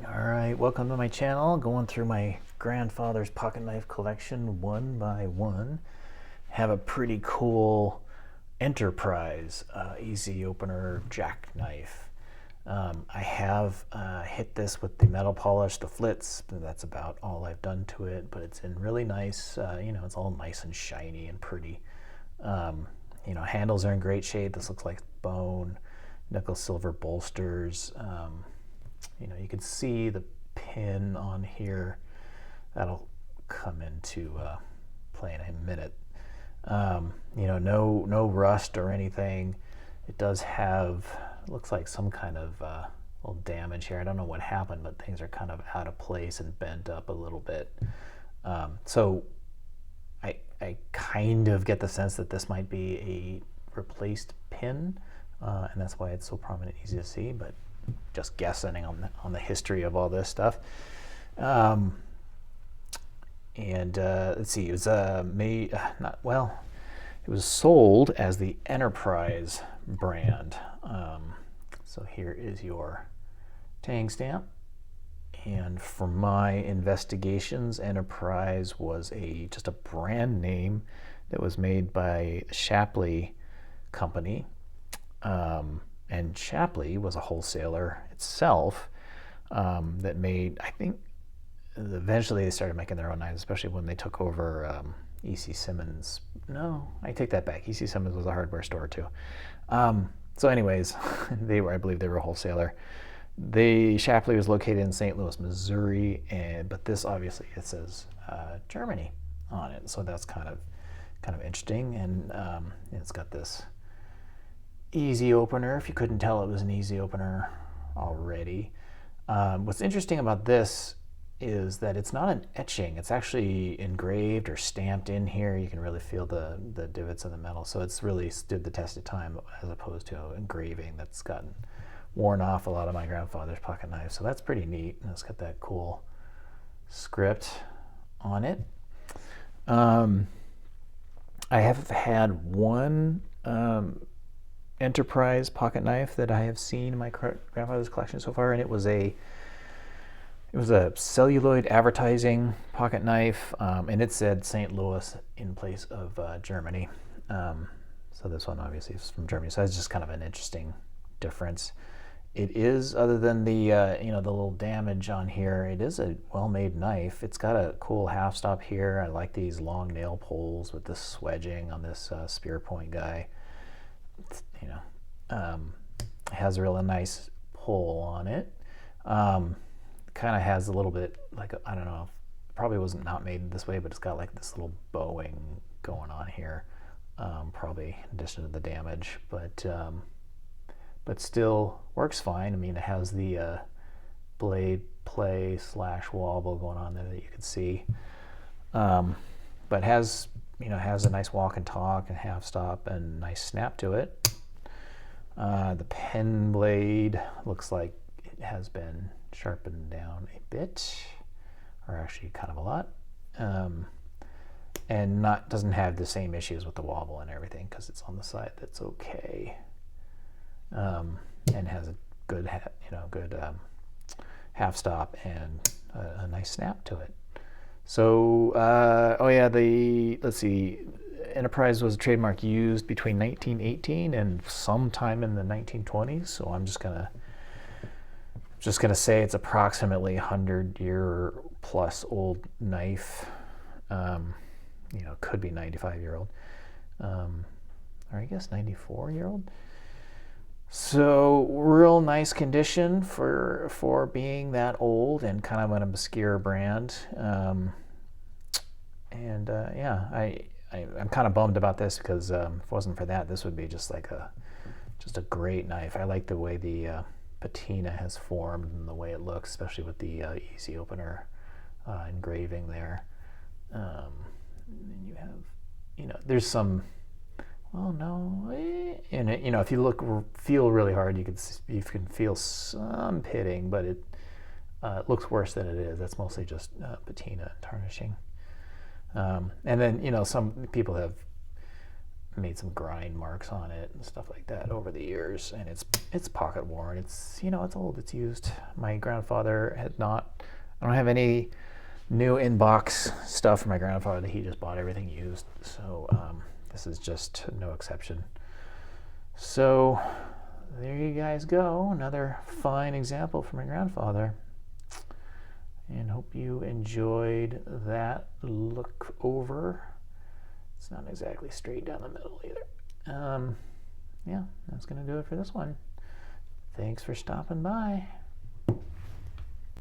All right, welcome to my channel. Going through my grandfather's pocket knife collection one by one. Have a pretty cool Enterprise easy opener jackknife. I have hit this with the metal polish, the flits, but that's about all I've done to it, but it's in really nice, it's all nice and shiny and pretty. Handles are in great shape. This looks like bone, nickel silver bolsters. You can see the pin on here. That'll come into play in a minute. No rust or anything. It does have, looks like some kind of little damage here. I don't know what happened, but things are kind of out of place and bent up a little bit. So I kind of get the sense that this might be a replaced pin, and that's why it's so prominent, easy to see, but just guessing on the history of all this stuff. Let's see, it was made, it was sold as the Enterprise brand. So here is your tang stamp. And for my investigations, Enterprise was just a brand name that was made by Shapley Company. And Shapley was a wholesaler itself that made, I think, eventually they started making their own knives, especially when they took over E.C. Simmons. No, I take that back. E.C. Simmons was a hardware store too. So anyways, I believe they were a wholesaler. Shapley was located in St. Louis, Missouri, but this obviously it says Germany on it, so that's kind of interesting. And it's got this easy opener. If you couldn't tell, it was an easy opener already. What's interesting about this is that it's not an etching. It's actually engraved or stamped in here. You can really feel the divots in the metal. So it's really stood the test of time as opposed to engraving that's gotten worn off a lot of my grandfather's pocket knives. So that's pretty neat. And it's got that cool script on it. I have had one Enterprise pocket knife that I have seen in my grandfather's collection so far, and it was a celluloid advertising pocket knife, and it said St. Louis in place of Germany. So this one obviously is from Germany, so that's just kind of an interesting difference. It is, other than the the little damage on here, it is a well-made knife. It's got a cool half stop here. I like these long nail poles with this swedging on this spear point guy. Has a really nice pull on it. Kind of has a little bit like, I don't know, probably wasn't not made this way, but it's got like this little bowing going on here, probably in addition to the damage, but still works fine. I mean, it has the blade play / wobble going on there that you can see, but has a nice walk and talk and half stop and nice snap to it. The pen blade looks like it has been sharpened down a bit, or actually kind of a lot, and doesn't have the same issues with the wobble and everything because it's on the side that's okay, and has a good half stop and a nice snap to it. So let's see, Enterprise was a trademark used between 1918 and sometime in the 1920s. So I'm just gonna say it's approximately 100-year plus old knife. Could be 95-year-old, or I guess 94-year-old. So real nice condition for being that old and kind of an obscure brand. I'm kind of bummed about this because if it wasn't for that, this would be just a great knife. I like the way the patina has formed and the way it looks, especially with the easy opener engraving there. And then you have, there's some, in it, if you feel really hard, you can feel some pitting, but it looks worse than it is. That's mostly just patina and tarnishing. And then, some people have made some grind marks on it and stuff like that over the years, and it's pocket worn. It's, you know, it's old, it's used. My grandfather had not, I don't have any new inbox stuff from my grandfather. He just bought everything used, so this is just no exception. So there you guys go, another fine example from my grandfather, and hope you enjoyed that look over. It's not exactly straight down the middle either. Yeah, that's going to do it for this one. Thanks for stopping by.